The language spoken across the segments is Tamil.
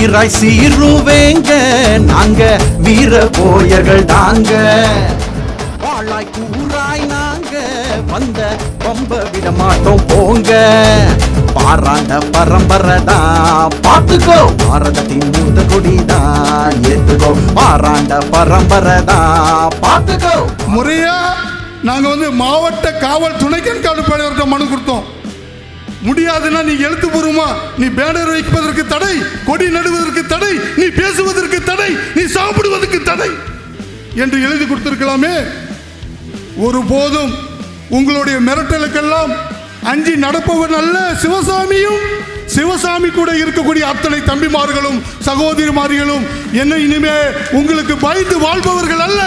சீராய் சீருவேங்க நாங்க வீர போயர்கள் நாங்க வாழாய் கூறாய் நாங்க வந்த பம்ப விட மாட்டோம் போங்க பாராண்ட பரம்பரைதான் பாத்துக்கோ பாரதத்தின் மூத்த கொடிதான் ஏத்துக்கோ பாராண்ட பரம்பரைதான் பாத்துக்கோ. முறையா நாங்க மாவட்ட காவல் துணை கண்காணிப்பாளர்கிட்ட மனு கொடுத்தோம். முடியாதுன்னா நீ எழுத்துப்பூர்வமா நீ பேனர் வைப்பதற்கு தடை, கொடி நடுவதற்கு தடை, நீ பேசுவதற்கு தடை, நீ சாப்பிடுவதற்கு தடை என்று எழுதி கொடுத்திருக்கலாமே. ஒருபோதும் உங்களுடைய மிரட்டலுக்கெல்லாம் அஞ்சி நடப்பவன் அல்ல சிவசாமியும். சிவசாமி கூட இருக்கக்கூடிய அத்தனை தம்பிமார்களும் சகோதரிமார்களும் என்ன இனிமே உங்களுக்கு பயந்து வாழ்பவர்கள் அல்ல,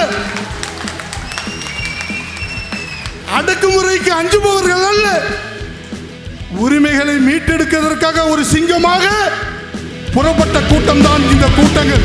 அடக்குமுறைக்கு அஞ்சுபவர்கள் அல்ல. உரிமைகளை மீட்டெடுப்பதற்காக ஒரு சிங்கமாக புறப்பட்ட கூட்டம் தான் இந்த கூட்டங்கள்.